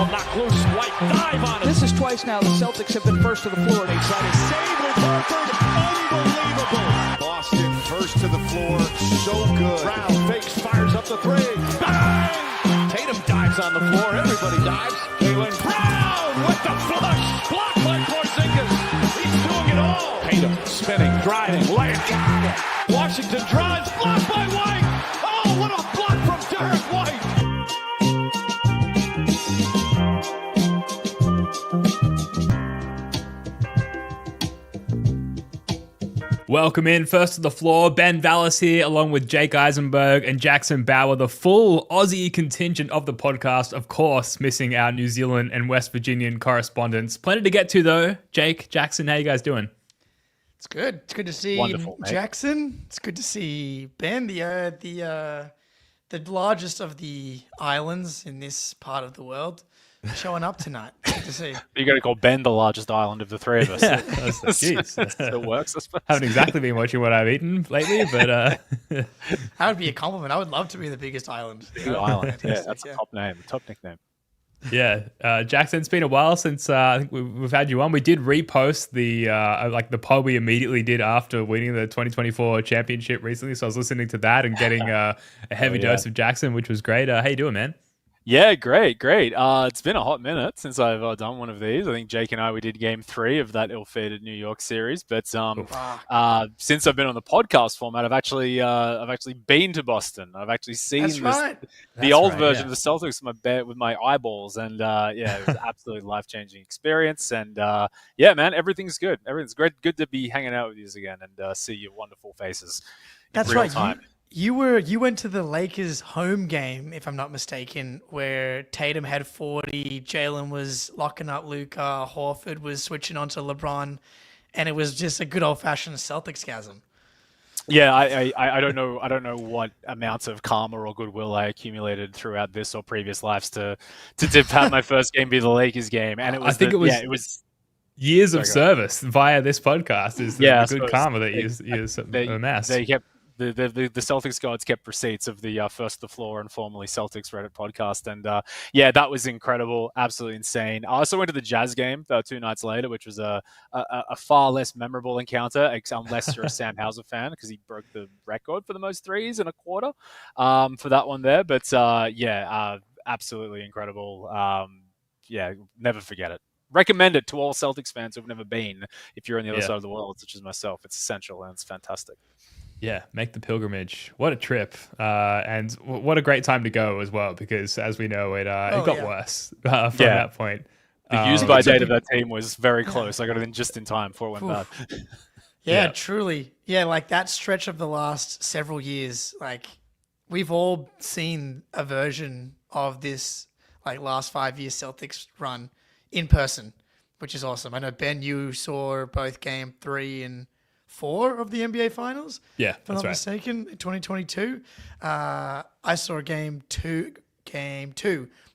ball knocked loose. White dive on it. This is twice now the Celtics have been first to the floor. They try to save with Horford. Unbelievable. Boston first to the floor. So good. Brown fakes, fires up the three. Bang! Tatum dives on the floor. Everybody dives. Jaylen Brown with the flush. Blocked by Porzingis. He's doing it all. Tatum spinning, driving, layup. Washington drives. Blocked by White. Oh, what a block from Derek White. Welcome in, first to the floor. Ben Vallis here, along with Jake Eisenberg and Jackson Bauer, the full Aussie contingent of the podcast. Of course, missing our New Zealand and West Virginian correspondents. Plenty to get to, though. Jake, Jackson, how you guys doing? It's good. It's good to see Jackson. It's good to see Ben, the largest of the islands in this part of the world, showing up tonight. Good to see. You got to call Ben the largest island of the three of us. Yeah, jeez. Still works, I suppose. Haven't exactly been watching what I've eaten lately, but that would be a compliment. I would love to be the biggest island. Big island. Yeah, that's a top name, top nickname. yeah, Jackson, it's been a while since I think we've had you on. We did repost the the pod we immediately did after winning the 2024 championship recently. So I was listening to that and getting a heavy dose of Jackson, which was great. How you doing, man? Yeah, great. It's been a hot minute since I've done one of these. I think Jake and I, we did game 3 of that ill-fated New York series. But since I've been on the podcast format, I've actually been to Boston. I've actually seen the old version of the Celtics with my eyeballs. And it was an absolutely life-changing experience. And man, everything's good. Everything's great. Good to be hanging out with you again and see your wonderful faces in real time. You went to the Lakers home game, if I'm not mistaken, where Tatum had 40, Jaylen was locking up Luka, Horford was switching on to LeBron, and it was just a good old-fashioned Celtics-gasm. Yeah, I don't know what amounts of karma or goodwill I accumulated throughout this or previous lives to have my first game be the Lakers game, and it was years of service via this podcast is the good karma that you amassed. They kept. The Celtics gods kept receipts of the First to the Floor and formerly Celtics Reddit podcast. And that was incredible. Absolutely insane. I also went to the Jazz game 2 nights later, which was a far less memorable encounter, unless you're a Sam Hauser fan, because he broke the record for the most threes in a quarter for that one there. But absolutely incredible. Never forget it. Recommend it to all Celtics fans who've never been, if you're on the other side of the world, such as myself. It's essential and it's fantastic. Yeah, make the pilgrimage. What a trip. And what a great time to go as well, because as we know, it got worse from that point. The use-by date of that team was very close. I got it in just in time before it went bad. Truly. Yeah, like that stretch of the last several years, like we've all seen a version of this like last 5 years Celtics run in person, which is awesome. I know, Ben, you saw both game 3 and 4 of the NBA Finals. Yeah, if I'm not mistaken, 2022. I saw game two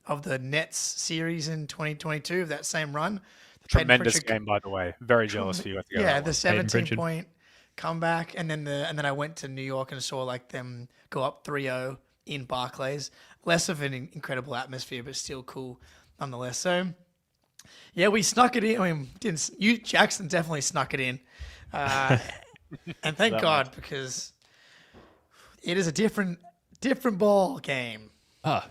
of the Nets series in 2022 of that same run. Tremendous game, by the way. Very jealous for you. The 17-point comeback, and then I went to New York and saw like them go up 3-0 in Barclays. Less of an incredible atmosphere, but still cool nonetheless. So, yeah, we snuck it in. I mean, Jackson definitely snuck it in. And thank God, because it is a different ball game. I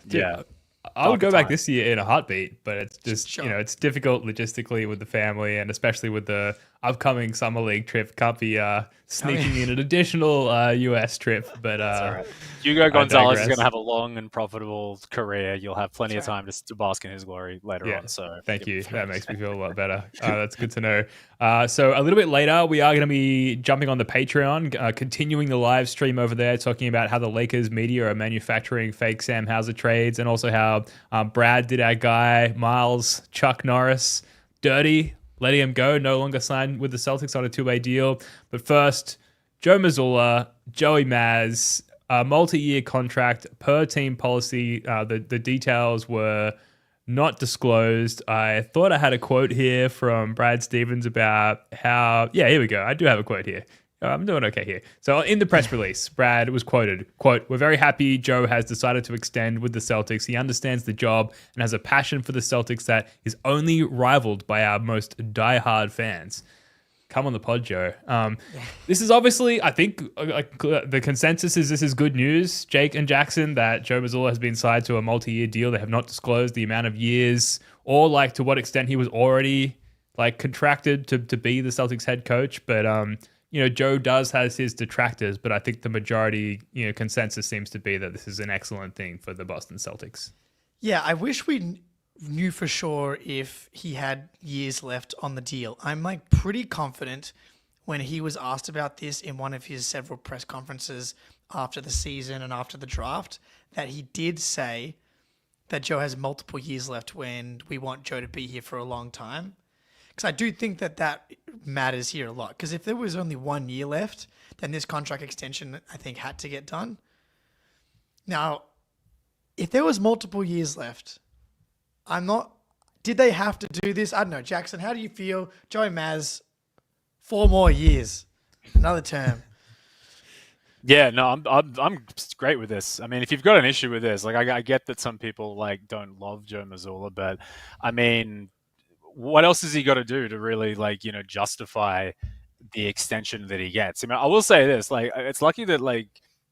would go back this year in a heartbeat, but it's just, it's difficult logistically with the family and especially with the upcoming summer league trip. Can't be sneaking in an additional US trip, but right. Hugo Gonzalez is going to have a long and profitable career. You'll have plenty of time to bask in his glory later on. So thank you. That makes me feel a lot better. That's good to know. So a little bit later, we are going to be jumping on the Patreon, continuing the live stream over there, talking about how the Lakers media are manufacturing fake Sam Hauser trades, and also how Brad did our guy Miles Chuck Norris dirty, letting him go, no longer signed with the Celtics on a 2-way deal. But first, Joe Mazzulla, Joey Maz, a multi-year contract per team policy. The details were not disclosed. I thought I had a quote here from Brad Stevens about how, here we go. I do have a quote here. I'm doing okay here. So in the press release, Brad was quoted, quote, "We're very happy Joe has decided to extend with the Celtics. He understands the job and has a passion for the Celtics that is only rivaled by our most diehard fans." Come on the pod, Joe. This is obviously, I think, the consensus is this is good news, Jake and Jackson, that Joe Mazzulla has been signed to a multi-year deal. They have not disclosed the amount of years or like to what extent he was already like contracted to be the Celtics head coach. But Joe does has his detractors, but I think the majority, consensus seems to be that this is an excellent thing for the Boston Celtics. Yeah, I wish we knew for sure if he had years left on the deal. I'm like pretty confident when he was asked about this in one of his several press conferences after the season and after the draft, that he did say that Joe has multiple years left when we want Joe to be here for a long time. Because I do think that matters here a lot. Because if there was only 1 year left, then this contract extension, I think, had to get done. Now, if there was multiple years left, did they have to do this? I don't know. Jackson, how do you feel? Joey Maz, 4 more years. Another term. Yeah, no, I'm great with this. I mean, if you've got an issue with this, like I get that some people like don't love Joe Mazzulla, but I mean, what else has he got to do to really justify the extension that he gets? I mean, I will say this, like it's lucky that like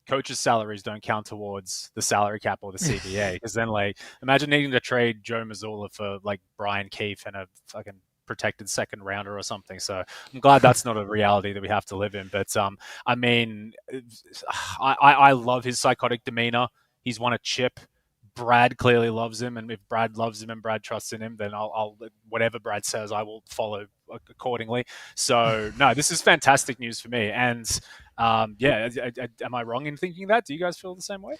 coaches' salaries don't count towards the salary cap or the CBA, because then like imagine needing to trade Joe Mazzulla for like Brian Keefe and a fucking protected second rounder or something. So I'm glad that's not a reality that we have to live in. But I mean, I love his psychotic demeanor. He's won a chip. Brad clearly loves him, and if Brad loves him and Brad trusts in him, then I'll whatever Brad says, I will follow accordingly. So no, this is fantastic news for me. And am I wrong in thinking that? Do you guys feel the same way?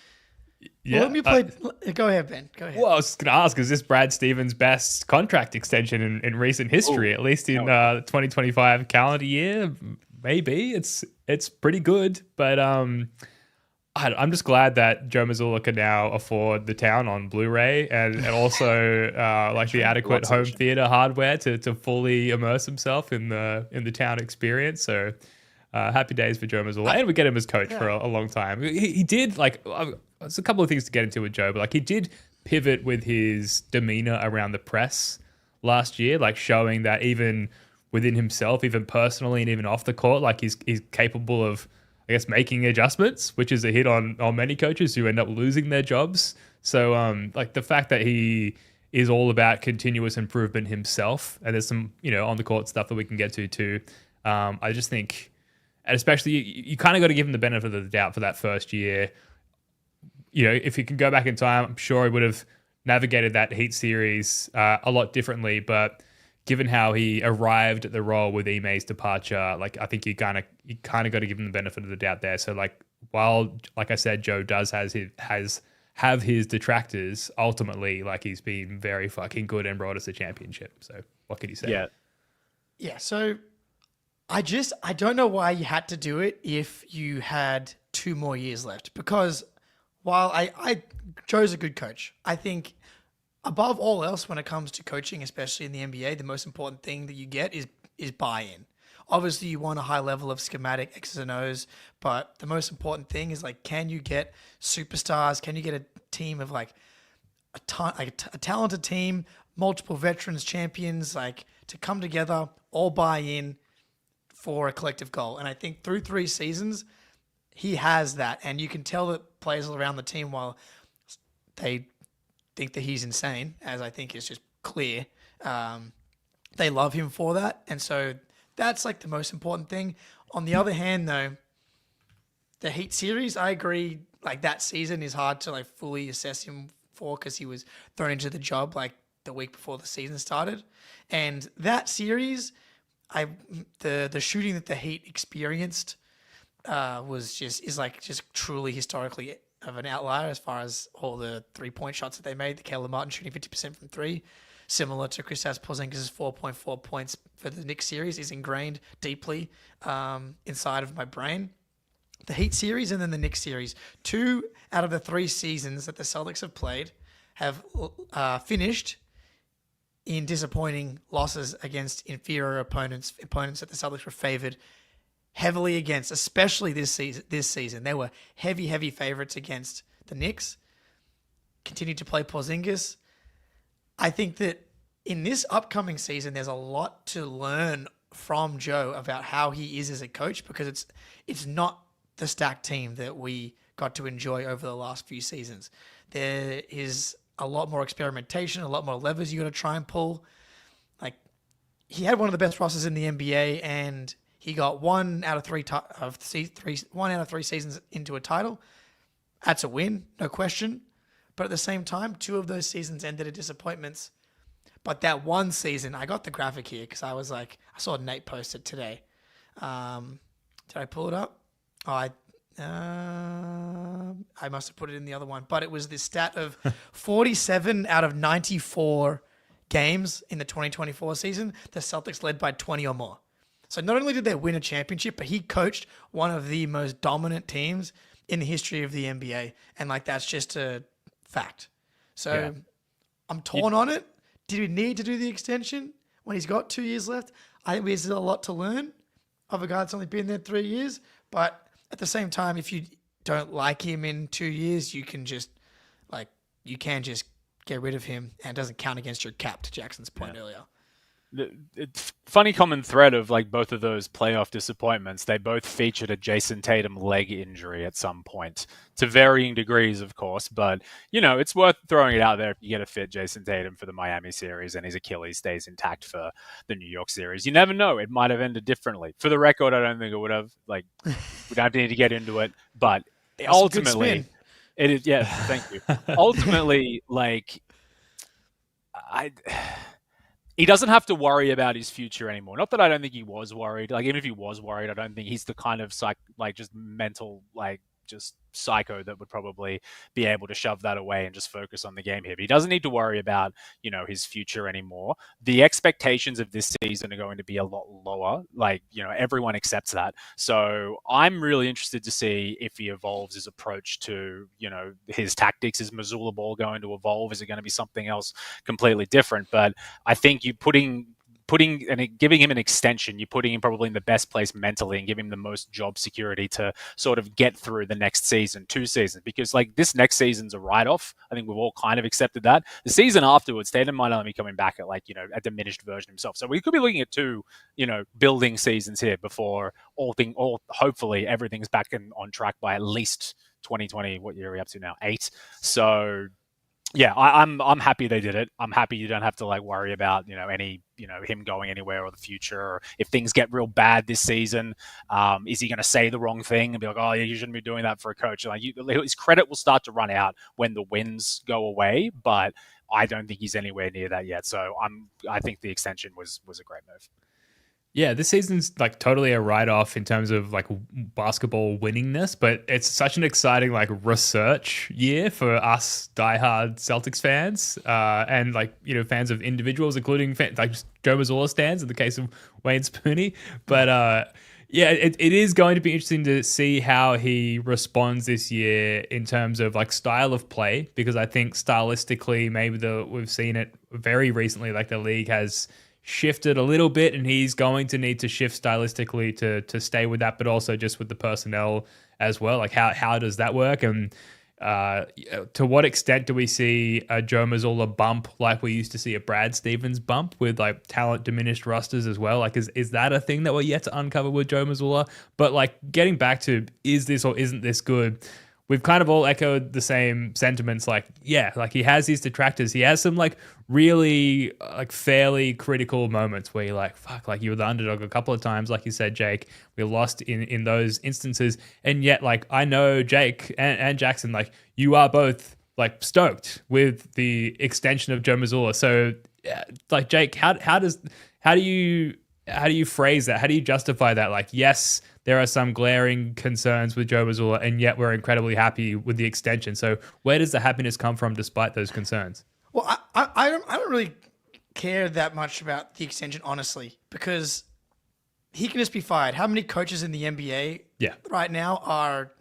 Yeah. Well, let me play. Go ahead, Ben. Go ahead. Well, I was going to ask, is this Brad Stevens' best contract extension in recent history, at least in 2025 calendar year? Maybe. It's pretty good, but I'm just glad that Joe Mazzulla can now afford the town on Blu-ray and also like the adequate home theater hardware to fully immerse himself in the town experience. So happy days for Joe Mazzulla, and we get him as coach for a long time. He did there's a couple of things to get into with Joe, but like he did pivot with his demeanor around the press last year, like showing that even within himself, even personally and even off the court, like he's capable of, I guess, making adjustments, which is a hit on many coaches who end up losing their jobs. So like the fact that he is all about continuous improvement himself, and there's some on the court stuff that we can get to too. I just think, and especially you kind of got to give him the benefit of the doubt for that first year. If he can go back in time, I'm sure he would have navigated that Heat series a lot differently. But given how he arrived at the role with Ime's departure, like I think you kind of got to give him the benefit of the doubt there. So like while, like I said, Joe does have his detractors, ultimately like he's been very fucking good and brought us a championship. So what could you say? Yeah. So I don't know why you had to do it if you had 2 more years left, because while Joe's a good coach, I think above all else, when it comes to coaching, especially in the NBA, the most important thing that you get is buy-in. Obviously, you want a high level of schematic X's and O's, but the most important thing is like, can you get superstars? Can you get a team of like a talented team, multiple veterans, champions, like to come together, all buy in for a collective goal? And I think through 3 seasons, he has that, and you can tell that players around the team, while they think that he's insane, as I think is just clear, they love him for that. And so that's like the most important thing. On the other hand, though, the Heat series, I agree, like that season is hard to like fully assess him for, because he was thrown into the job like the week before the season started. And that series, the shooting that the Heat experienced was just truly historically of an outlier as far as all the 3-point shots that they made. The Caleb Martin shooting 50% from 3, similar to Kristaps Porzingis' 4.4 points for the Knicks series, is ingrained deeply inside of my brain. The Heat series and then the Knicks series, 2 out of the 3 seasons that the Celtics have played have finished in disappointing losses against inferior opponents that the Celtics were favored heavily against, especially this season. They were heavy favorites against the Knicks. Continued to play Porzingis. I think that in this upcoming season, there's a lot to learn from Joe about how he is as a coach, because it's not the stacked team that we got to enjoy over the last few seasons. There is a lot more experimentation, a lot more levers you got to try and pull. Like, he had one of the best rosters in the NBA, and he got 1 out of 3 seasons into a title. That's a win, no question. But at the same time, 2 of those seasons ended in disappointments. But that one season, I got the graphic here because I saw Nate post it today. Did I pull it up? Oh, I must have put it in the other one. But it was this stat of 47 out of 94 games in the 2024 season, the Celtics led by 20 or more. So not only did they win a championship, but he coached one of the most dominant teams in the history of the NBA. And that's just a fact. So I'm torn on it. Did we need to do the extension when he's got 2 years left? I think there's a lot to learn of a guy that's only been there 3 years. But at the same time, if you don't like him in 2 years, you can just get rid of him, and it doesn't count against your cap, to Jackson's point earlier. It's funny common thread of both of those playoff disappointments. They both featured a Jason Tatum leg injury at some point, to varying degrees, of course. But it's worth throwing it out there if you get a fit Jason Tatum for the Miami series and his Achilles stays intact for the New York series. You never know; it might have ended differently. For the record, I don't think it would have. We don't need to get into it, but ultimately, it is. Yeah, thank you. Ultimately, he doesn't have to worry about his future anymore. Not that I don't think he was worried. Even if he was worried, I don't think he's the kind of just mental, just psycho that would probably be able to shove that away and just focus on the game here. But he doesn't need to worry about, his future anymore. The expectations of this season are going to be a lot lower. Everyone accepts that. So I'm really interested to see if he evolves his approach to, his tactics. Is Mazzulla ball going to evolve? Is it going to be something else completely different? But I think you putting and giving him an extension, you're putting him probably in the best place mentally and giving him the most job security to sort of get through the next season, 2 seasons. Because this next season's a write-off. I think we've all kind of accepted that. The season afterwards, Tatum might only be coming back at a diminished version himself. So we could be looking at 2, building seasons here before hopefully everything's back on track by at least 2020. What year are we up to now? 8. So yeah, I'm happy they did it. I'm happy you don't have to worry about him going anywhere or the future. Or if things get real bad this season, is he going to say the wrong thing and be like, oh, yeah, you shouldn't be doing that for a coach? His credit will start to run out when the wins go away, but I don't think he's anywhere near that yet. So I think the extension was a great move. Yeah, this season's totally a write-off in terms of basketball winningness, but it's such an exciting research year for us diehard Celtics fans and fans of individuals, including Joe Mazzulla stands in the case of Wayne Spooney. But it is going to be interesting to see how he responds this year in terms of style of play, because I think stylistically we've seen it very recently. The league has shifted a little bit, and he's going to need to shift stylistically to stay with that, but also just with the personnel as well. How does that work? And to what extent do we see a Joe Mazzulla bump like we used to see a Brad Stevens bump with talent diminished rosters as well? Is that a thing that we're yet to uncover with Joe Mazzulla? But getting back to, is this or isn't this good? We've kind of all echoed the same sentiments. He has these detractors. He has some really fairly critical moments where you're fuck, you were the underdog a couple of times. Like you said, Jake, we lost in those instances. And yet, I know Jake and Jackson, you are both stoked with the extension of Joe Mazzulla. So Jake, how do you phrase that? How do you justify that? Yes, there are some glaring concerns with Joe Mazzulla, and yet we're incredibly happy with the extension. So where does the happiness come from despite those concerns? Well, I don't really care that much about the extension, honestly, because he can just be fired. How many coaches in the NBA right now are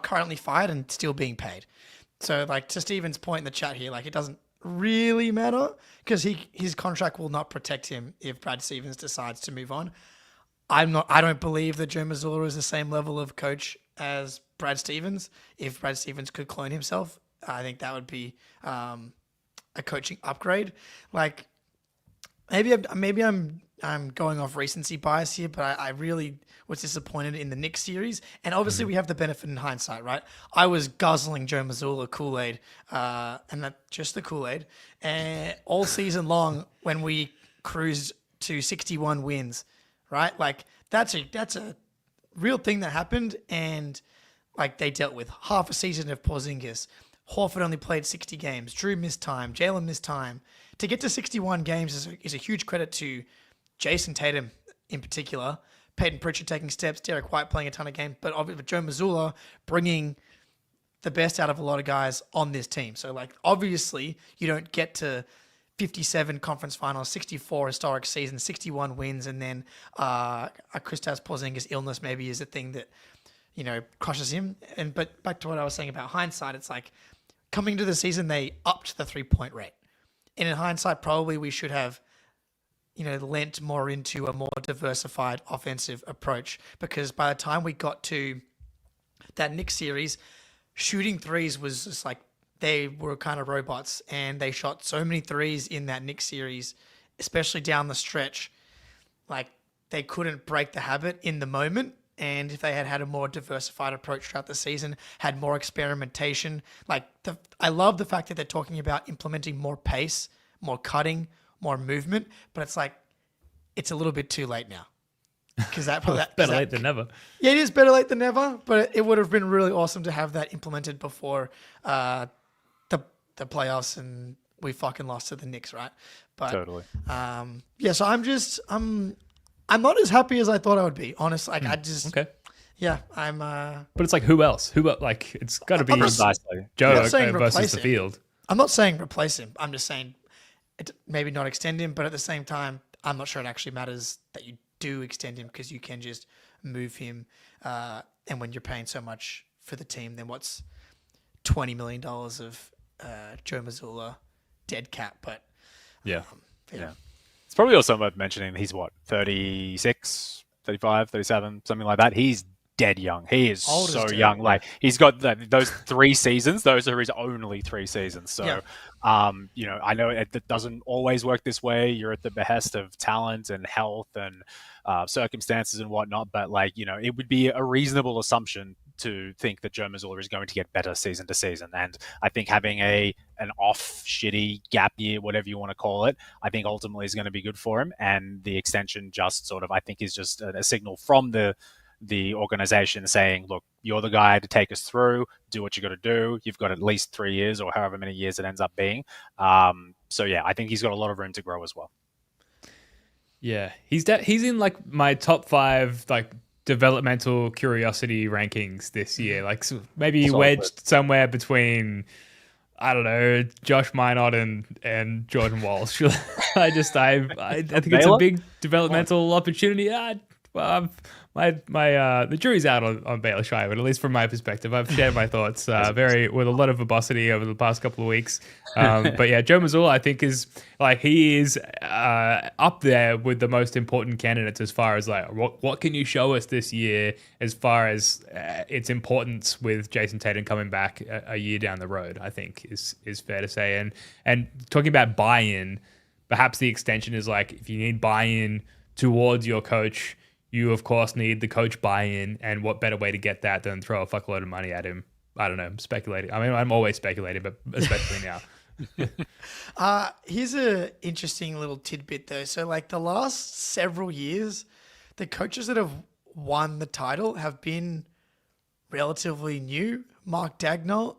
currently fired and still being paid? So to Steven's point in the chat here, it doesn't really matter because his contract will not protect him if Brad Stevens decides to move on. I don't believe that Joe Mazzulla is the same level of coach as Brad Stevens. If Brad Stevens could clone himself, I think that would be a coaching upgrade. Like maybe I'm going off recency bias here, but I really was disappointed in the Knicks series. And obviously we have the benefit in hindsight, right? I was guzzling Joe Mazzulla Kool-Aid, and that just the Kool-Aid, and all season long when we cruised to 61 wins, right? Like that's a real thing that happened, and like they dealt with half a season of Porzingis. Horford only played 60 games. Drew missed time. Jaylen missed time. To get to 61 games is a huge credit to Jason Tatum in particular, Peyton Pritchard taking steps, Derek White playing a ton of games, but obviously Joe Mazzulla bringing the best out of a lot of guys on this team. So like obviously you don't get to 57 conference finals, 64 historic seasons, 61 wins, and then a Kristaps Porzingis illness maybe is a thing that, you know, crushes him. But back to what I was saying about hindsight, it's like coming into the season they upped the 3-point rate. And in hindsight, probably we should have, you know, lent more into a more diversified offensive approach, because by the time we got to that Knicks series, shooting threes was just like they were kind of robots, and they shot so many threes in that Knicks series, especially down the stretch. Like they couldn't break the habit in the moment. And if they had a more diversified approach throughout the season, had more experimentation, I love the fact that they're talking about implementing more pace, more cutting, more movement, but it's like, it's a little bit too late now. Because better late than never. Yeah, it is better late than never, but it would have been really awesome to have that implemented before the playoffs, and we fucking lost to the Knicks, right? But Totally. Yeah, so I'm not as happy as I thought I would be, honestly. Like I just Okay. Yeah, I'm. But it's like, who else? Like, it's got to be Joe versus the field. I'm not saying replace him. I'm just saying maybe not extend him. But at the same time, I'm not sure it actually matters that you do extend him, because you can just move him. And when you're paying so much for the team, then what's $20 million of Joe Mazzulla dead cap? But yeah. It's probably also worth mentioning he's 36, 35, 37, something like that. He's dead young. He is Old so as young. Like he's got those 3 seasons. Those are his only 3 seasons. So, you know, I know it doesn't always work this way. You're at the behest of talent and health and circumstances and whatnot. But like, you know, it would be a reasonable assumption to think that Joe Mazzulla is going to get better season to season. And I think having an off shitty gap year, whatever you want to call it, I think ultimately is going to be good for him. And the extension just sort of, I think, is just a signal from the organization saying, look, you're the guy to take us through, do what you got to do. You've got at least 3 years or however many years it ends up being. So yeah, I think he's got a lot of room to grow as well. Yeah, he's in like my top 5, like, developmental curiosity rankings this year. Like maybe wedged somewhere between, I don't know, Josh Minot and Jordan Walsh. I think it's a big developmental opportunity. The jury's out on Baylor Shire, but at least from my perspective, I've shared my thoughts with a lot of verbosity over the past couple of weeks. But yeah, Joe Mazzulla, I think, is like, he is up there with the most important candidates as far as like what can you show us this year as far as its importance with Jason Tatum coming back a year down the road. I think is fair to say. And talking about buy-in, perhaps the extension is like, if you need buy-in towards your coach, you, of course, need the coach buy-in, and what better way to get that than throw a fuckload of money at him? I don't know. I'm speculating. I mean, I'm always speculating, but especially now. Here's an interesting little tidbit, though. So, like, the last several years, the coaches that have won the title have been relatively new. Mark Daigneault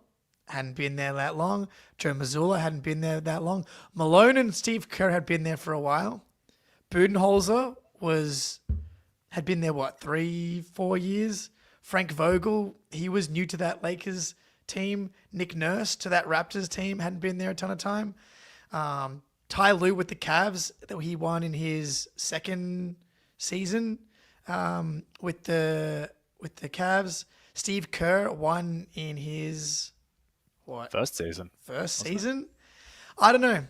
hadn't been there that long. Joe Mazzulla hadn't been there that long. Malone and Steve Kerr had been there for a while. Budenholzer had been there, 3-4 years. Frank Vogel, he was new to that Lakers team. Nick Nurse to that Raptors team, hadn't been there a ton of time. Ty Lue with the Cavs, that he won in his second season with the Cavs. Steve Kerr won in his first season. I don't know.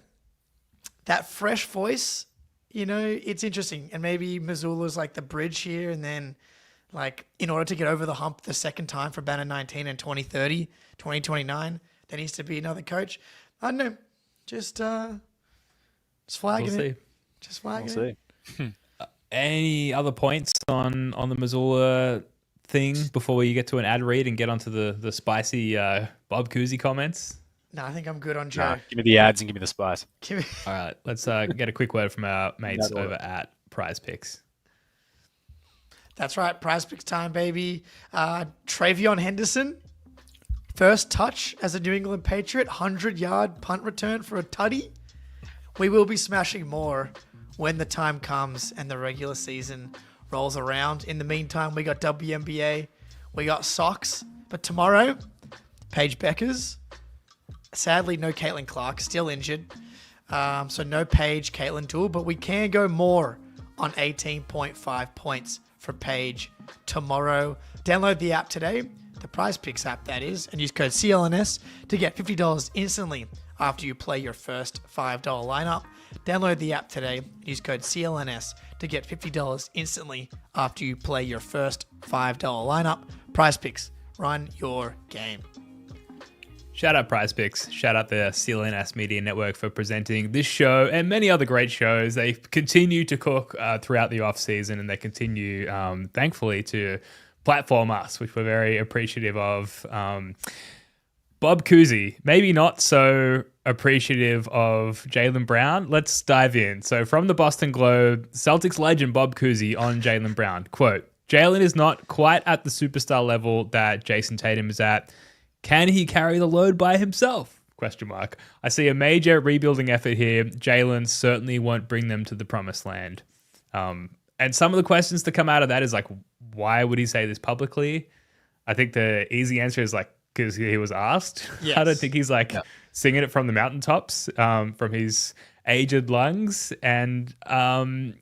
That fresh voice it's interesting. And maybe Mazzulla's like the bridge here. And then, like, in order to get over the hump the second time for Banner 19 and 2030, 2029, there needs to be another coach. I don't know. Just flagging We'll it. see. Just flagging We'll it. see. Any other points on the Mazzulla thing before we get to an ad read and get onto the spicy Bob Cousy comments? No, I think I'm good on Joe. Nah, give me the ads and give me the spice. All right, let's get a quick word from our mates Another over at Prize Picks. That's right. Prize Picks time, baby. Travion Henderson, first touch as a New England Patriot, 100-yard punt return for a tutty. We will be smashing more when the time comes and the regular season rolls around. In the meantime, we got WNBA, we got socks. But tomorrow, Paige Beckers. Sadly, no Caitlin Clark, still injured. So no Paige, Caitlin Toole, but we can go more on 18.5 points for Paige tomorrow. Download the app today, the Prize Picks app that is, and use code CLNS to get $50 instantly after you play your first $5 lineup. Download the app today, use code CLNS to get $50 instantly after you play your first $5 lineup. Prize Picks, run your game. Shout out Prize Picks. Shout out the CLNS Media Network for presenting this show and many other great shows. They continue to cook throughout the off season, and they continue, thankfully, to platform us, which we're very appreciative of. Bob Cousy, maybe not so appreciative of Jaylen Brown. Let's dive in. So from the Boston Globe, Celtics legend Bob Cousy on Jaylen Brown. Quote, Jaylen is not quite at the superstar level that Jason Tatum is at. Can he carry the load by himself? Question mark. I see a major rebuilding effort here. Jaylen certainly won't bring them to the promised land. And some of the questions to come out of that is like, why would he say this publicly? I think the easy answer is like, because he was asked. Yes. I don't think he's like singing it from the mountaintops from his aged lungs. And I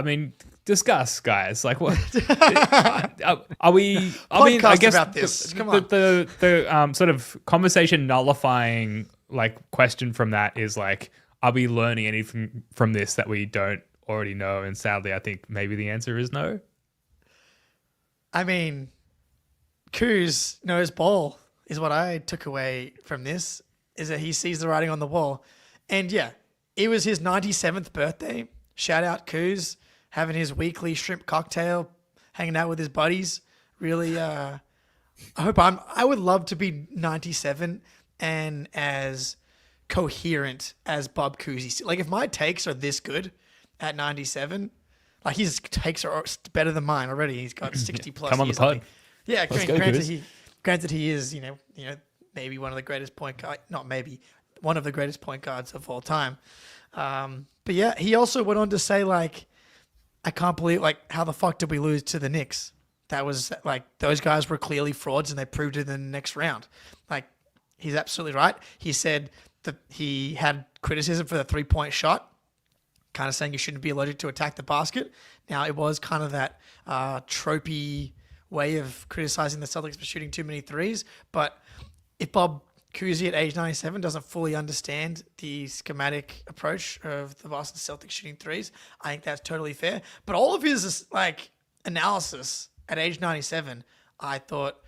mean, discuss, guys. Like, what are we? I mean, I guess about this. Come on. The sort of conversation nullifying like question from that is like, are we learning anything from this that we don't already know? And sadly, I think maybe the answer is no. I mean, Kuz knows ball is what I took away from this, is that he sees the writing on the wall. And yeah, it was his 97th birthday. Shout out Kuz, having his weekly shrimp cocktail, hanging out with his buddies. Really, I would love to be 97 and as coherent as Bob Cousy. Like, if my takes are this good at 97, like his takes are better than mine already. He's got 60 plus Come on the years. pod. Yeah, Let's go, granted he is, maybe one of the greatest one of the greatest point guards of all time. But yeah, he also went on to say, like, I can't believe, like, how the fuck did we lose to the Knicks? That was like, those guys were clearly frauds and they proved it in the next round. Like, he's absolutely right. He said that he had criticism for the 3-point shot, kind of saying you shouldn't be allergic to attack the basket. Now, it was kind of that tropey way of criticizing the Celtics for shooting too many threes. But if Bob Cousy at age 97 doesn't fully understand the schematic approach of the Boston Celtics shooting threes, I think that's totally fair. But all of his like analysis at age 97, I thought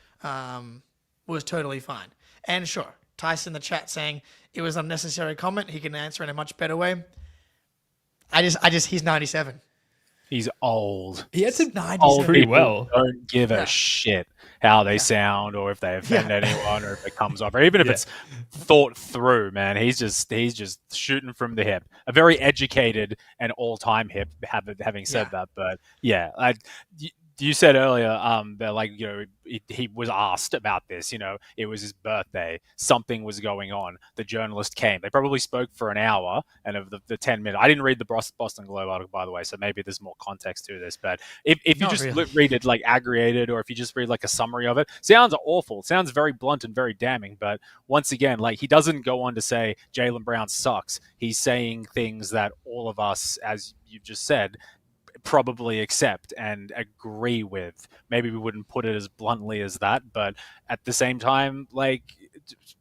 was totally fine. And sure, Tyson in the chat saying it was an unnecessary comment. He can answer in a much better way. He's 97. He's old. He had some Old pretty people well. don't give a shit how they sound or if they offend anyone or if it comes off or even if it's thought through, man. He's just shooting from the hip. A very educated and all-time hip, having said that. But yeah, you said earlier that, like, you know, he was asked about this. You know, it was his birthday. Something was going on. The journalist came. They probably spoke for an hour, and of the 10 minutes, I didn't read the Boston Globe article, by the way, so maybe there's more context to this. But if you just read it like aggregated, or if you just read like a summary of it, sounds awful. Sounds very blunt and very damning. But once again, like, he doesn't go on to say Jaylen Brown sucks. He's saying things that all of us, as you just said, probably accept and agree with. Maybe we wouldn't put it as bluntly as that, but at the same time, like,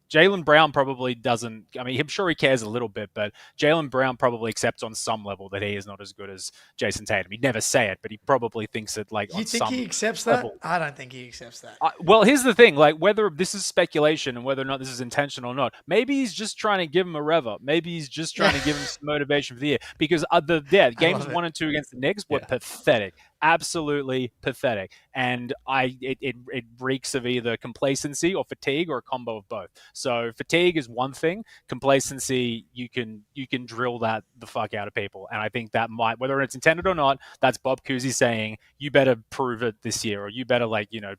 Jaylen Brown probably doesn't. I mean, I'm sure he cares a little bit, but Jaylen Brown probably accepts on some level that he is not as good as Jason Tatum. He'd never say it, but he probably thinks it like. You on think some he accepts level. that? I don't think he accepts that. Well, here's the thing: like whether this is speculation and whether or not this is intentional or not. Maybe he's just trying to give him a rev up. Maybe he's just trying to give him some motivation for the year. Because games 1 and 2 against the Knicks were pathetic. Absolutely pathetic, and it reeks of either complacency or fatigue or a combo of both. So fatigue is one thing, complacency you can drill that the fuck out of people, and I think that might, whether it's intended or not, that's Bob Cousy saying you better prove it this year, or you better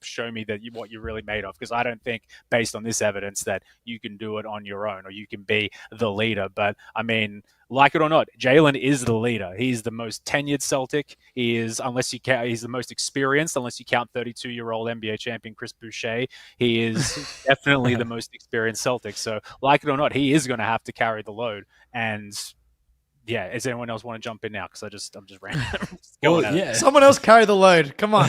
show me that what you're really made of, because I don't think based on this evidence that you can do it on your own or you can be the leader. But I mean, like it or not, Jaylen is the leader. He's the most tenured Celtic. He is, he's the most experienced, unless you count 32-year-old NBA champion Chris Boucher. He is definitely the most experienced Celtic. So, like it or not, he is going to have to carry the load. And yeah, does anyone else want to jump in now? Because I'm just rambling. Someone else carry the load. Come on.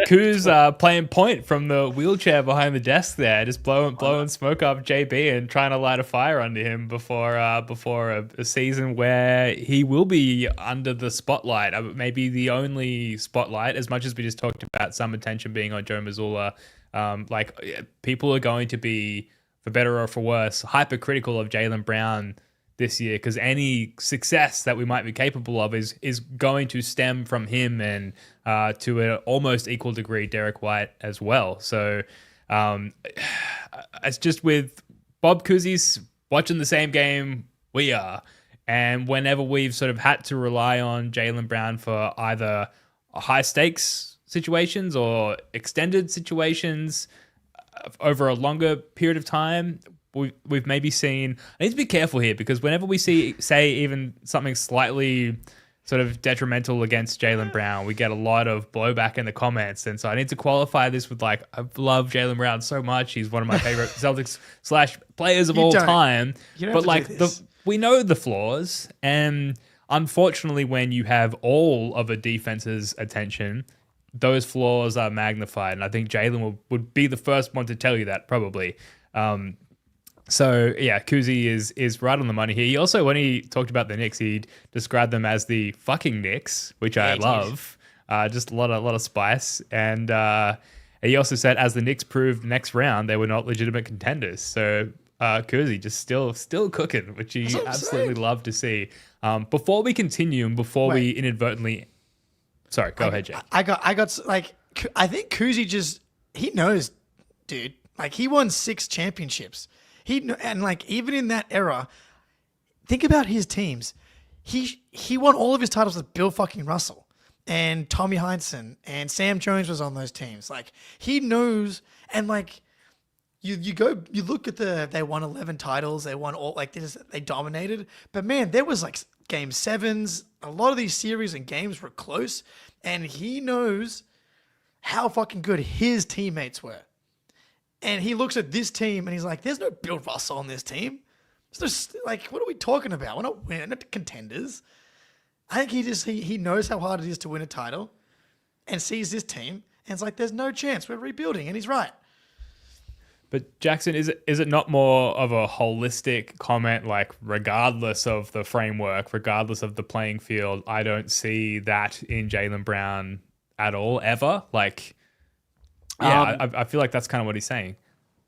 Kuz playing point from the wheelchair behind the desk there, just blowing smoke up JB and trying to light a fire under him before a season where he will be under the spotlight. Maybe the only spotlight, as much as we just talked about some attention being on Joe Mazzulla. People are going to be, for better or for worse, hypercritical of Jaylen Brown this year, because any success that we might be capable of is going to stem from him and to an almost equal degree Derek White as well. So it's just with Bob Cousy's watching the same game we are, and whenever we've sort of had to rely on Jaylen Brown for either high stakes situations or extended situations over a longer period of time, we've maybe seen. I need to be careful here, because whenever we say even something slightly sort of detrimental against Jaylen Brown, we get a lot of blowback in the comments. And so I need to qualify this with I love Jaylen Brown so much. He's one of my favorite Celtics / players of all time. But we know the flaws, and unfortunately, when you have all of a defense's attention, those flaws are magnified. And I think Jaylen would be the first one to tell you that, probably. So yeah, Cousy is right on the money here. He also, when he talked about the Knicks, he described them as the fucking Knicks, which I love. Just a lot of spice. And he also said, as the Knicks proved next round, they were not legitimate contenders. So Cousy just still cooking, which he absolutely love to see. Before we continue and before we inadvertently, sorry, go ahead, Jake. I think Cousy he knows, dude. He won 6 championships. Even in that era, think about his teams. He won all of his titles with Bill fucking Russell and Tommy Heinsohn, and Sam Jones was on those teams. He knows, and you look at they won 11 titles. They won all, they dominated. But man, there was game 7s. A lot of these series and games were close, and he knows how fucking good his teammates were. And he looks at this team and he's like, there's no Bill Russell on this team. There's no, what are we talking about? We're not contenders. I think he knows how hard it is to win a title and sees this team and it's there's no chance. We're rebuilding. And he's right. But Jackson, is it not more of a holistic comment, regardless of the framework, regardless of the playing field, I don't see that in Jaylen Brown at all, ever? I feel like that's kind of what he's saying.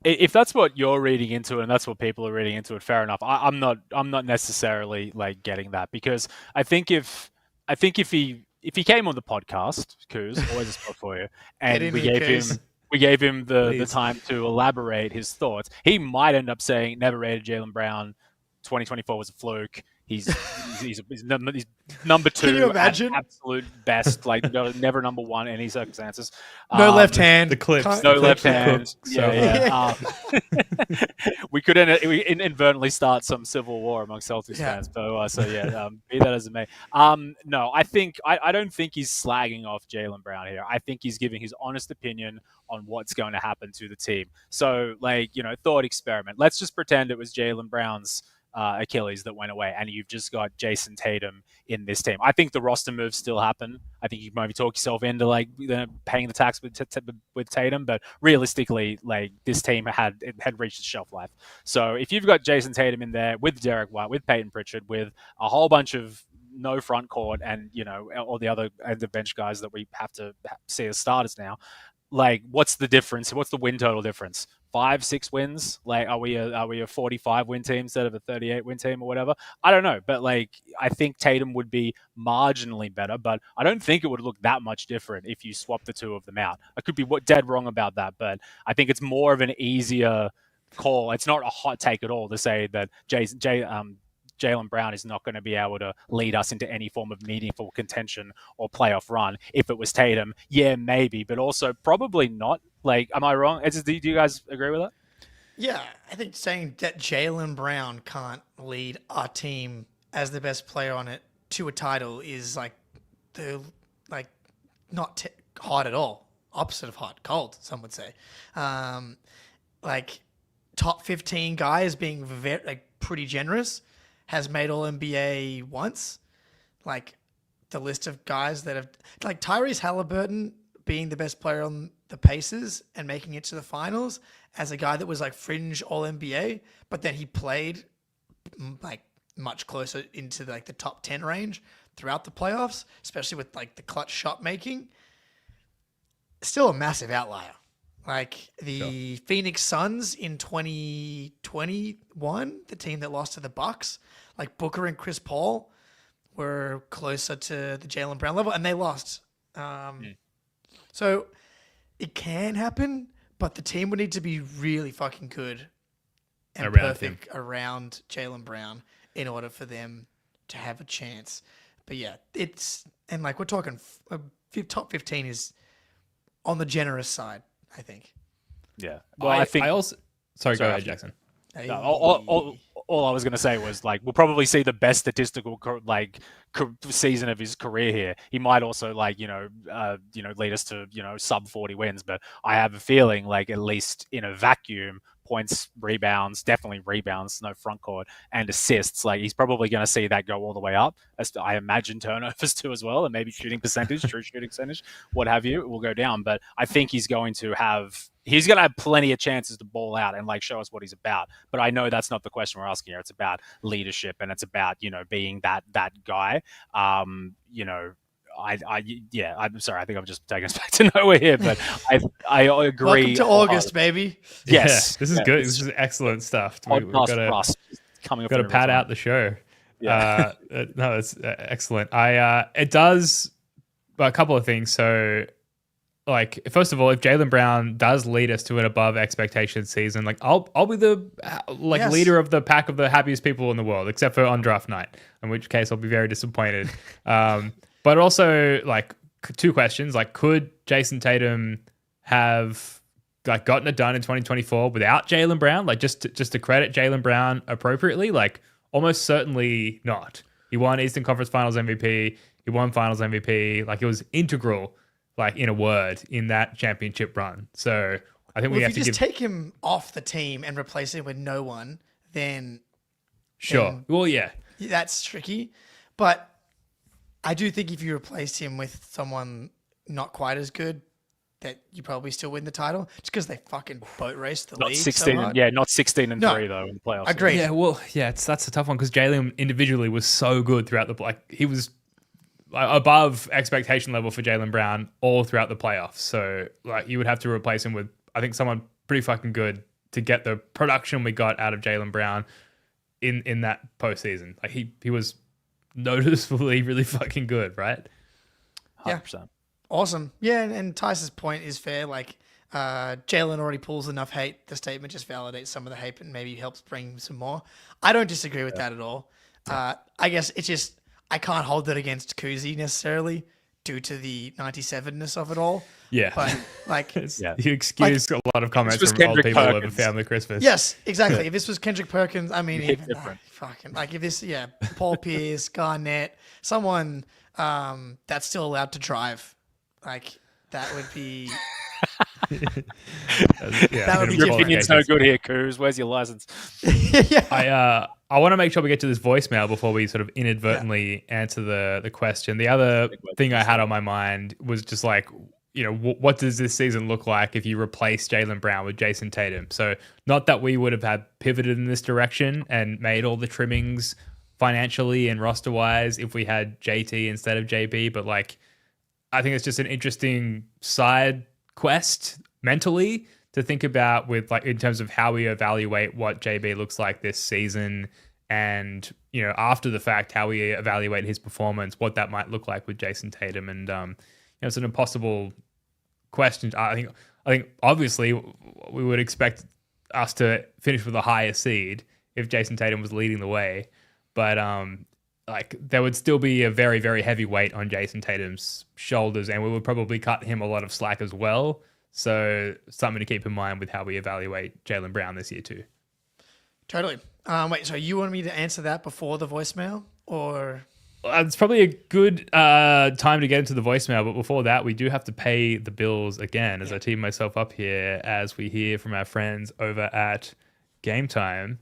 If that's what you're reading into it, and that's what people are reading into it, fair enough. I'm not necessarily getting that, because I think if he came on the podcast, Kuz, always a spot for you, and we gave him the time to elaborate his thoughts, he might end up saying never rated Jaylen Brown. 2024 was a fluke. He's number 2. Can you imagine? At absolute best, never number 1 in any circumstances. No left hand. The clips. No left hand. Yeah. We could inadvertently start some civil war among Celtics fans. But be that as it may. No, I don't think he's slagging off Jaylen Brown here. I think he's giving his honest opinion on what's going to happen to the team. So, thought experiment. Let's just pretend it was Jaylen Brown's Achilles that went away, and you've just got Jason Tatum in this team. I think the roster moves still happen. I think you maybe talk yourself into like paying the tax with Tatum, but realistically, like this team had reached its shelf life. So if you've got Jason Tatum in there with Derek White, with Peyton Pritchard, with a whole bunch of no front court, and all the other end of bench guys that we have to see as starters now, like what's the difference? What's the win total difference? 5-6 wins? Like are we a 45 win team instead of a 38 win team or whatever? I don't know, but like I think Tatum would be marginally better, but I don't think it would look that much different if you swap the two of them out. I could be dead wrong about that, but I think it's more of an easier call. It's not a hot take at all to say that Jaylen Brown is not going to be able to lead us into any form of meaningful contention or playoff run. If it was Tatum, yeah, maybe, but also probably not. Like, am I wrong? Do you guys agree with that? Yeah, I think saying that Jaylen Brown can't lead our team as the best player on it to a title is not hot at all. Opposite of hot, cold, some would say. Top 15 guys being pretty generous. Has made All-NBA once. Like, the list of guys that have... Like, Tyrese Halliburton being the best player on the Pacers and making it to the finals as a guy that was, like, fringe All-NBA, but then he played, like, much closer into, like, the top 10 range throughout the playoffs, especially with, like, the clutch shot making. Still a massive outlier. Like the Phoenix Suns in 2021, the team that lost to the Bucks, like Booker and Chris Paul were closer to the Jaylen Brown level, and they lost. So it can happen, but the team would need to be really fucking good and perfect around Jaylen Brown in order for them to have a chance. But yeah, we're talking top 15 is on the generous side, I think. Yeah. Well, I think. Sorry, go ahead, Jackson. No, all I was going to say was like we'll probably see the best statistical season of his career here. He might also lead us to sub 40 wins, but I have a feeling like at least in a vacuum, points, rebounds, definitely rebounds, no front court, and assists. Like he's probably going to see that go all the way up. I imagine turnovers too as well, and maybe shooting percentage, true shooting percentage, what have you, will go down. But I think he's going to have plenty of chances to ball out and like show us what he's about. But I know that's not the question we're asking here. It's about leadership and it's about being that guy. I'm sorry. I think I'm just taking us back to nowhere here, but I agree. Welcome to August, baby. Yes, this is good. This is excellent stuff. We've got to pad out the show. Yeah. No, it's excellent. It does a couple of things. So, like, first of all, if Jaylen Brown does lead us to an above expectation season, like I'll be the leader of the pack of the happiest people in the world, except for on draft night, in which case I'll be very disappointed. But also, like, two questions. Like, could Jason Tatum have like gotten it done in 2024 without Jaylen Brown? Like, just to credit Jaylen Brown appropriately? Like, almost certainly not. He won Eastern Conference Finals MVP. He won Finals MVP. Like, it was integral, like, in a word, in that championship run. So I think we have to take him off the team and replace him with no one, then sure. Well, yeah, that's tricky. But I do think if you replaced him with someone not quite as good, that you probably still win the title, just because they fucking boat raced the league. 16, so hard. Not 16 and 3 though in the playoffs. Agreed. Yeah, well, yeah, that's a tough one because Jaylen individually was so good throughout he was above expectation level for Jaylen Brown all throughout the playoffs. So like you would have to replace him with, I think, someone pretty fucking good to get the production we got out of Jaylen Brown in that postseason. Like he was noticeably really fucking good, right? 100%. Yeah. Awesome. Yeah, and Tice's point is fair. Like Jaylen already pulls enough hate. The statement just validates some of the hate and maybe helps bring some more. I don't disagree with that at all. I guess it's just I can't hold that against Cousy necessarily due to the 97-ness of it all. Yeah. But like you excuse a lot of comments from old people over family Christmas. Yes, exactly. If this was Kendrick Perkins, I mean, fucking like if this, Paul Pierce, Garnett, someone that's still allowed to drive, like that would be. That would be your opinion's no good here, Coos. Where's your license? Yeah. I want to make sure we get to this voicemail before we sort of inadvertently answer the question. The other thing I had on my mind was just like, what does this season look like if you replace Jaylen Brown with Jason Tatum? So not that we would have had pivoted in this direction and made all the trimmings financially and roster wise if we had JT instead of JB, but like, I think it's just an interesting side quest mentally to think about with like in terms of how we evaluate what JB looks like this season and, after the fact, how we evaluate his performance, what that might look like with Jason Tatum. And, it's an impossible question. I think obviously we would expect us to finish with a higher seed if Jason Tatum was leading the way. But like there would still be a very, very heavy weight on Jason Tatum's shoulders, and we would probably cut him a lot of slack as well. So something to keep in mind with how we evaluate Jaylen Brown this year too. Totally. Wait, so you want me to answer that before the voicemail, or? It's probably a good time to get into the voicemail, but before that, we do have to pay the bills again as I team myself up here as we hear from our friends over at Game Time.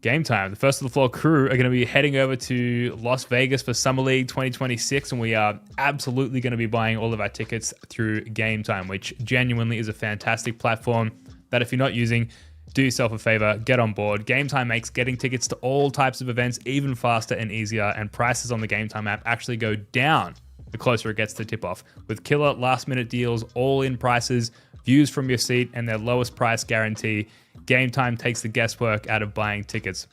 Game Time, the first of the floor crew are going to be heading over to Las Vegas for Summer League 2026, and we are absolutely going to be buying all of our tickets through Game Time, which genuinely is a fantastic platform that if you're not using, do yourself a favor, get on board. Game Time makes getting tickets to all types of events even faster and easier, and prices on the Game Time app actually go down the closer it gets to tip-off. With killer last-minute deals, all-in prices, views from your seat, and their lowest price guarantee, Game Time takes the guesswork out of buying tickets.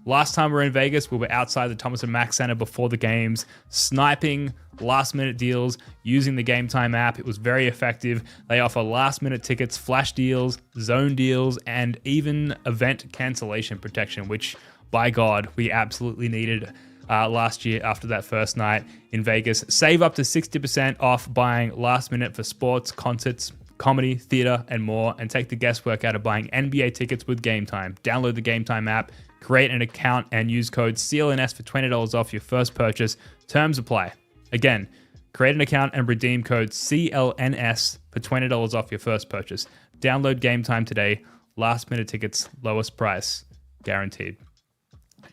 Last time we were in Vegas, we were outside the Thomas & Mack Center before the games, sniping last-minute deals using the Game Time app. It was very effective. They offer last-minute tickets, flash deals, zone deals, and even event cancellation protection, which, by God, we absolutely needed last year after that first night in Vegas. Save up to 60% off buying last-minute for sports, concerts, comedy, theater, and more, and take the guesswork out of buying NBA tickets with Game Time. Download the Game Time app, create an account, and use code CLNS for $20 off your first purchase. Terms apply. Again, create an account and redeem code CLNS for $20 off your first purchase. Download Game Time today. Last minute tickets, lowest price, guaranteed.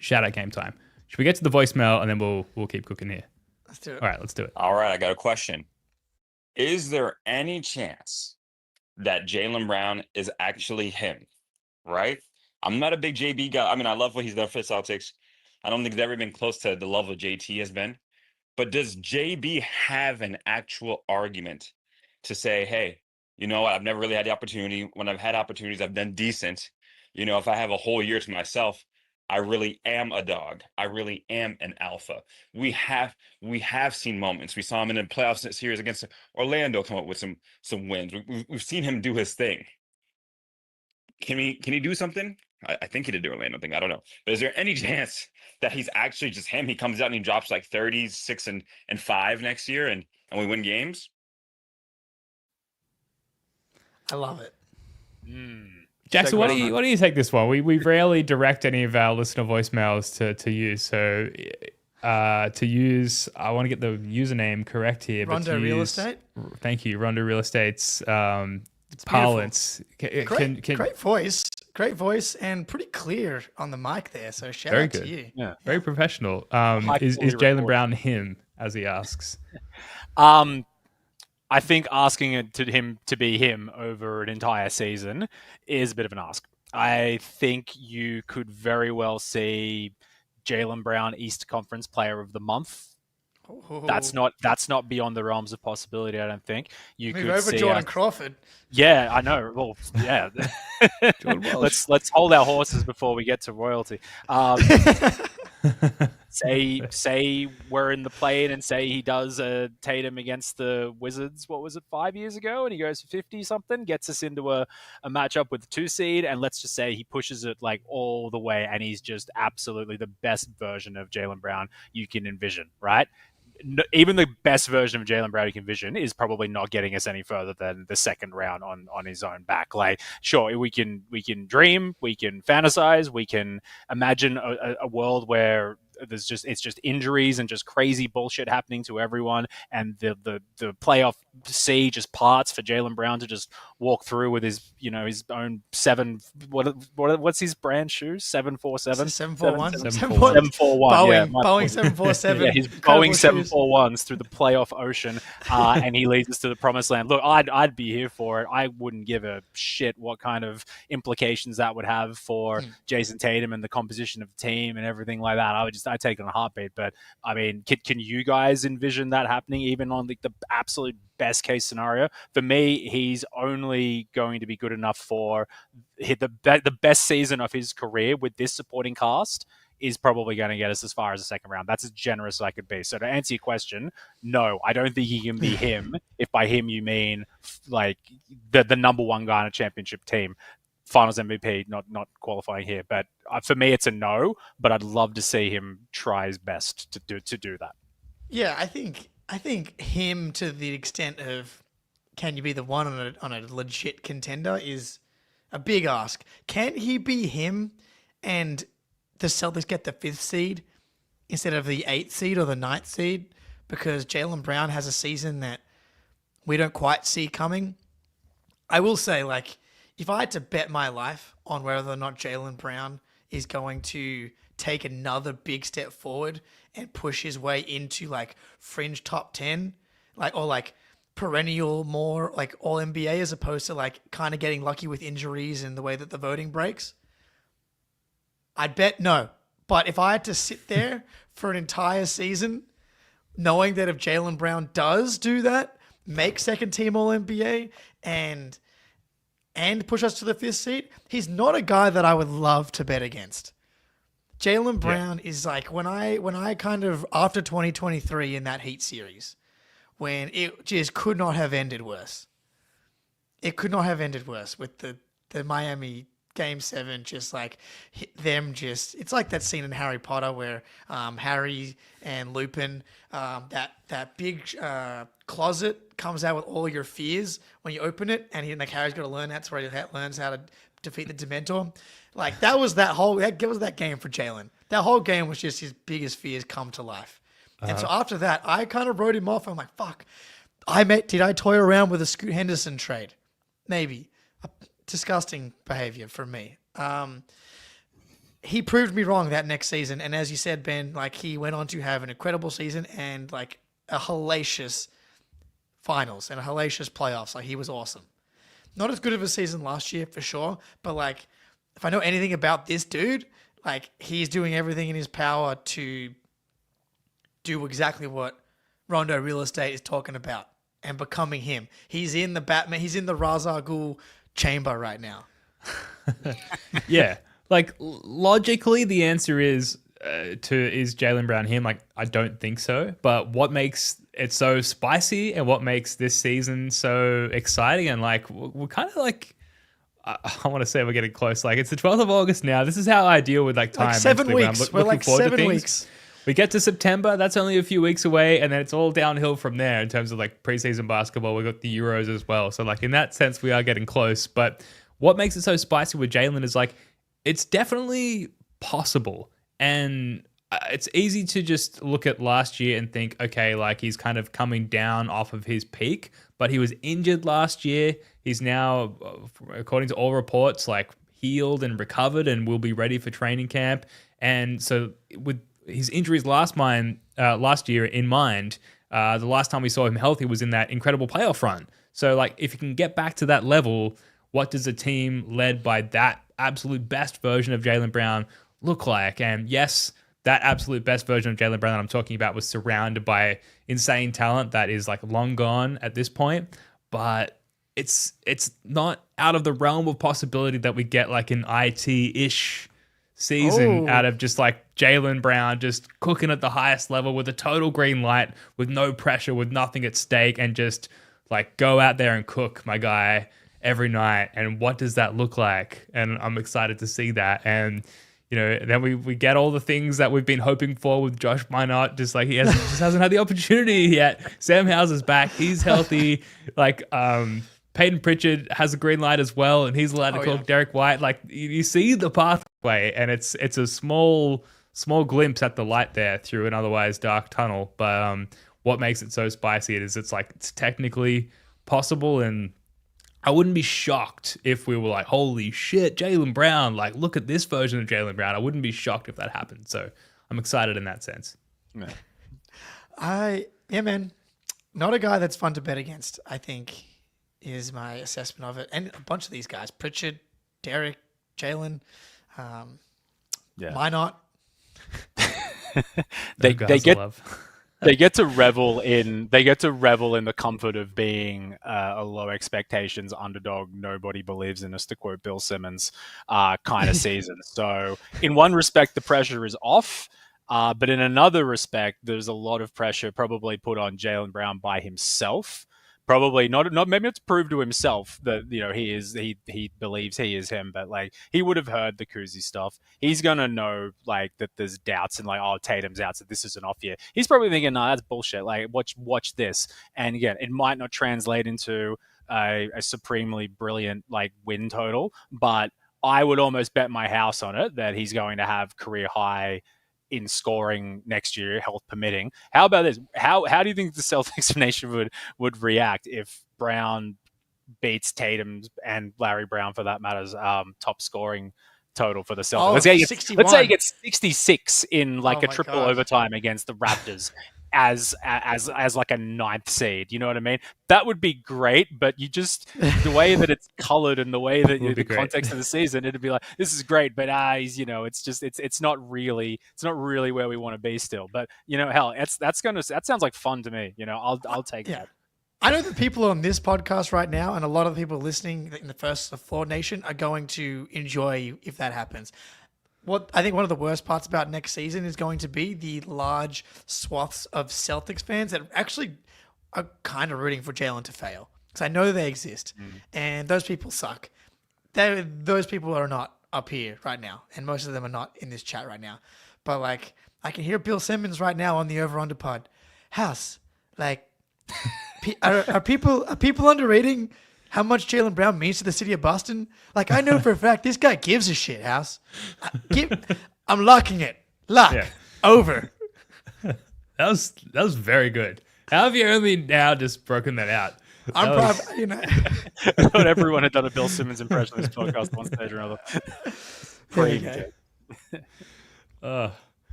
Shout out Game Time. Should we get to the voicemail and then we'll keep cooking here? Let's do it. All right, let's do it. All right, I got a question. Is there any chance that Jaylen Brown is actually him? Right? I'm not a big JB guy. I mean, I love what he's done for the Celtics. I don't think he's ever been close to the level JT has been. But does JB have an actual argument to say, hey, you know what? I've never really had the opportunity. When I've had opportunities, I've done decent. If I have a whole year to myself, I really am a dog. I really am an alpha. We have seen moments. We saw him in the playoffs series against Orlando come up with some wins. We've seen him do his thing. Can he do something? I think he did the Orlando thing. I don't know. But is there any chance that he's actually just him? He comes out and he drops like 36 and 5 next year and we win games? I love it. Jackson, what do you take this one? We rarely direct any of our listener voicemails to you. So to use, I want to get the username correct here. Rondo Real Estate? Thank you. Rondo Real Estate's parlance. Great voice and pretty clear on the mic there. So shout Very out good. to you. Yeah. Very professional. Is Jaylen Brown him, as he asks? I think asking him to be him over an entire season is a bit of an ask. I think you could very well see Jaylen Brown East Conference Player of the Month. Oh. That's not beyond the realms of possibility. I don't think you Move could over see Jordan Crawford. Yeah, I know. Well, yeah. let's hold our horses before we get to royalty. Say we're in the play-in and say he does Tatum against the Wizards. What was it, 5 years ago? And he goes for 50 something, gets us into a matchup with the 2 seed, and let's just say he pushes it like all the way, and he's just absolutely the best version of Jaylen Brown you can envision, right? Even the best version of Jaylen Brown you can envision is probably not getting us any further than the second round on his own back. Like, sure, we can dream, we can fantasize, we can imagine a world where it's just injuries and just crazy bullshit happening to everyone, and the playoff sea just parts for Jaylen Brown to just walk through with his his own what's his brand shoes 747 741 741 Boeing 747 yeah, his Boeing 741s through the playoff ocean, and he leads us to the promised land. Look, I'd be here for it. I wouldn't give a shit what kind of implications that would have for Jason Tatum and the composition of the team and everything like that. I'd take it on a heartbeat. But I mean, can you guys envision that happening even on the absolute best case scenario? For me, he's only going to be good enough for the best season of his career with this supporting cast is probably going to get us as far as the second round. That's as generous as I could be. So to answer your question, no, I don't think he can be him. If by him you mean like the number one guy on a championship team, Finals MVP, not qualifying here. But for me, it's a no. But I'd love to see him try his best to do that. Yeah, I think him to the extent of can you be the one on a legit contender is a big ask. Can he be him and the Celtics get the 5th seed instead of the 8th seed or the 9th seed because Jaylen Brown has a season that we don't quite see coming? I will say, like, if I had to bet my life on whether or not Jaylen Brown is going to take another big step forward and push his way into like fringe top 10, or perennial more like all NBA as opposed to like kind of getting lucky with injuries and the way that the voting breaks, I'd bet no. But if I had to sit there for an entire season, knowing that if Jaylen Brown does do that, make second team all NBA and push us to the 5th seed, he's not a guy that I would love to bet against. Jaylen Brown is like when I kind of after 2023 in that Heat series, when it just could not have ended worse. It could not have ended worse with the Miami Game 7, just like it's like that scene in Harry Potter where Harry and Lupin, that big closet comes out with all your fears when you open it, and Harry's got to learn that's where he learns how to defeat the Dementor. Like that was that game for Jaylen. That whole game was just his biggest fears come to life. And so after that, I kind of wrote him off. I'm like, fuck, did I toy around with a Scoot Henderson trade? Maybe. Disgusting behavior from me. He proved me wrong that next season. And as you said, Ben, like he went on to have an incredible season and like a hellacious finals and a hellacious playoffs. Like he was awesome. Not as good of a season last year for sure, but like if I know anything about this dude, like he's doing everything in his power to do exactly what Rondo Real Estate is talking about and becoming him. He's in the Batman. He's in the Ra's al Ghul chamber right now. Yeah. Like logically, the answer is Jaylen Brown him? Like, I don't think so. But what makes it so spicy and what makes this season so exciting and like we're kind of like I want to say we're getting close. Like it's the 12th of August now. This is how I deal with like time. Like 7 mentally weeks. We're like 7 weeks. We get to September, that's only a few weeks away, and then it's all downhill from there in terms of like preseason basketball. We've got the Euros as well. So like in that sense, we are getting close. But what makes it so spicy with Jaylen is like, it's definitely possible. And it's easy to just look at last year and think, okay, like he's kind of coming down off of his peak, but he was injured last year. He's now, according to all reports, like healed and recovered and will be ready for training camp. And so with his injuries last year in mind, the last time we saw him healthy was in that incredible playoff run. So like if you can get back to that level, what does a team led by that absolute best version of Jaylen Brown look like? And yes, that absolute best version of Jaylen Brown that I'm talking about was surrounded by insane talent that is like long gone at this point, but it's not out of the realm of possibility that we get like an IT-ish season out of just like Jaylen Brown just cooking at the highest level with a total green light, with no pressure, with nothing at stake, and just like go out there and cook, my guy, every night. And what does that look like? And I'm excited to see that. And you know, then we get all the things that we've been hoping for with Josh Minot. Just like just hasn't had the opportunity yet. Sam Hauser's back, he's healthy. Like Peyton Pritchard has a green light as well, and he's allowed to cook. Derek White, like you see the pathway, and it's a small small glimpse at the light there through an otherwise dark tunnel. But what makes it so spicy is it's technically possible, and I wouldn't be shocked if we were like, holy shit, Jaylen Brown, like look at this version of Jaylen Brown. I wouldn't be shocked if that happened. So I'm excited in that sense. Yeah, man. Not a guy that's fun to bet against, I think, is my assessment of it. And a bunch of these guys, Pritchard, Derek, Jaylen, Minot. They get to revel in the comfort of being a low expectations underdog. Nobody believes in us, to quote Bill Simmons, kind of season. So in one respect, the pressure is off. But in another respect, there's a lot of pressure probably put on Jaylen Brown by himself. Probably not maybe it's proved to himself that he believes he is him, but like he would have heard the Cousy stuff. He's gonna know like that there's doubts and like, oh, Tatum's out, so this isn't off yet. He's probably thinking, no, that's bullshit. Like watch this. And again, it might not translate into a supremely brilliant like win total, but I would almost bet my house on it that he's going to have career high in scoring next year, health permitting. How about this? How do you think the Celtics nation would react if Brown beats Tatum and Larry Brown, for that matters, top scoring total for the Celtics? Oh, let's say he gets 66 in like a triple overtime against the Raptors as like a ninth seed. You know what I mean? That would be great, but you just the way that it's colored and the way that the context of the season, it'd be like, this is great, but it's not really where we want to be still. But hell, that sounds like fun to me. I'll take that. I know that people on this podcast right now, and a lot of the people listening in the First Floor Nation, are going to enjoy if that happens. What I think one of the worst parts about next season is going to be the large swaths of Celtics fans that actually are kind of rooting for Jaylen to fail, because I know they exist, and those people suck. Those people are not up here right now, and most of them are not in this chat right now. But like, I can hear Bill Simmons right now on the Over Under pod. House, like, are people underrating how much Jaylen Brown means to the city of Boston? Like, I know for a fact this guy gives a shit, House. I'm locking it. Over. That was very good. How have you only now just broken that out? I'm proud. I thought everyone had done a Bill Simmons impression of this podcast at one stage or another.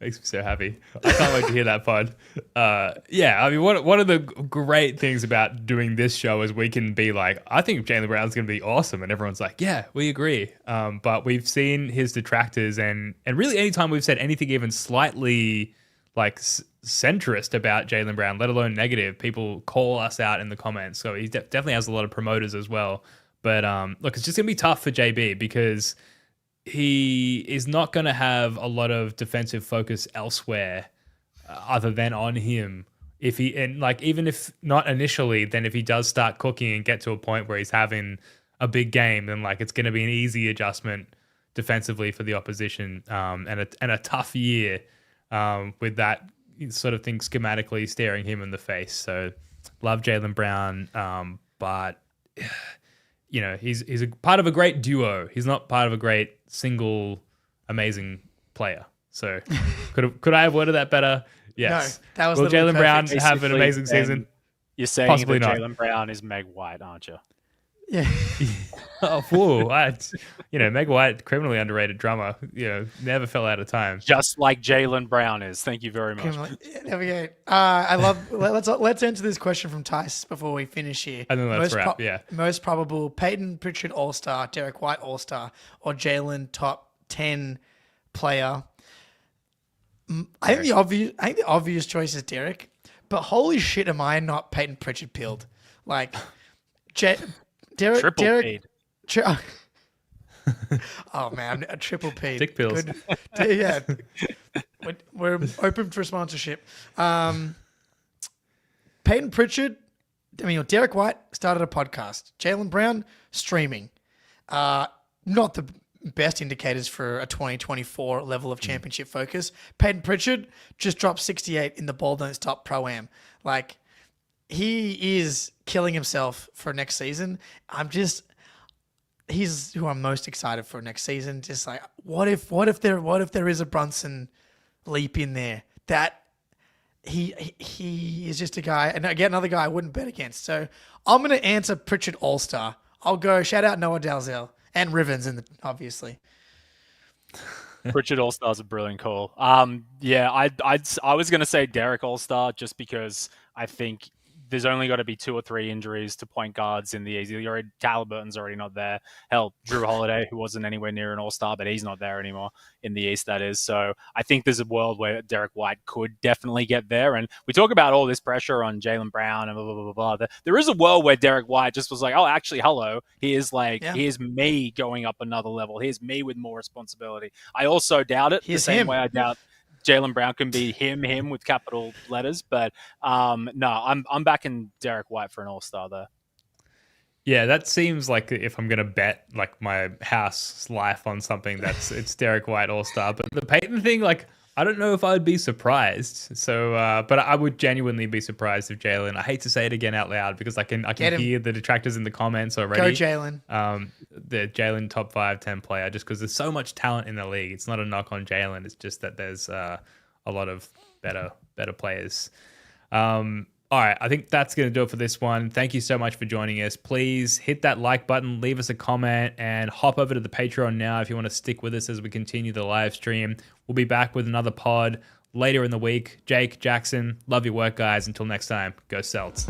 Makes me so happy. I can't wait to hear that pod. I mean, one of the great things about doing this show is we can be like, I think Jaylen Brown's going to be awesome. And everyone's like, yeah, we agree. But we've seen his detractors and really anytime we've said anything even slightly like centrist about Jaylen Brown, let alone negative, people call us out in the comments. So he definitely has a lot of promoters as well. But look, it's just going to be tough for JB because he is not going to have a lot of defensive focus elsewhere other than on him. Even if not initially, then if he does start cooking and get to a point where he's having a big game, then like it's going to be an easy adjustment defensively for the opposition, and a tough year with that sort of thing schematically staring him in the face. So love Jaylen Brown, but he's a part of a great duo. He's not part of a great single amazing player. So could I have worded that better? Yes. No, that was Will Jaylen Brown perfect. have an amazing season? You're saying Possibly that not. Jaylen Brown is Meg White, aren't you? Yeah. Meg White, criminally underrated drummer. Never fell out of time. Just like Jaylen Brown is. Thank you very much. There we go. I love. Let's answer this question from Tice before we finish here. And then let's wrap. Most probable: Peyton Pritchard All Star, Derek White All Star, or Jaylen top 10 player. I think the obvious choice is Derek, but holy shit, am I not Peyton Pritchard pilled? Like, Derek. Oh man, a triple P. Dick pills. Good. Yeah, we're open for sponsorship. Peyton Pritchard. Derek White started a podcast. Jaylen Brown streaming. Not the best indicators for a 2024 level of championship focus. Peyton Pritchard just dropped 68 in the Ball Don't Stop Pro-Am. Like, he is killing himself for next season. he's who I'm most excited for next season. Just like, what if there is a Brunson leap in there? That he is just a guy, and again, another guy I wouldn't bet against. So I'm gonna answer Pritchard All-Star. I'll go shout out Noah Dalzell and Rivens, obviously. Pritchard All-Star is a brilliant call. Yeah, I was gonna say Derek All-Star just because I think there's only got to be 2 or 3 injuries to point guards in the East. Halliburton's already not there. Hell, Drew Holiday, who wasn't anywhere near an All-Star, but he's not there anymore in the East, that is. So I think there's a world where Derek White could definitely get there. And we talk about all this pressure on Jaylen Brown and blah, blah, blah, blah. There is a world where Derek White just was like, oh, actually, hello. Here's me going up another level. Here's me with more responsibility. I also doubt it. Here's the same him. way I doubt Jaylen Brown can be him with capital letters, but no, I'm backing Derek White for an All-Star there. Yeah, that seems like if I'm gonna bet like my house life on something, it's Derek White All-Star. But the Peyton thing, like, I don't know if I would be surprised. So, but I would genuinely be surprised if Jaylen. I hate to say it again out loud because I can hear the detractors in the comments already. Go Jaylen. The Jaylen top 5-10 player, just because there's so much talent in the league. It's not a knock on Jaylen. It's just that there's a lot of better players. All right, I think that's going to do it for this one. Thank you so much for joining us. Please hit that like button, leave us a comment, and hop over to the Patreon now if you want to stick with us as we continue the live stream. We'll be back with another pod later in the week. Jake, Jackson, love your work, guys. Until next time, go Celts.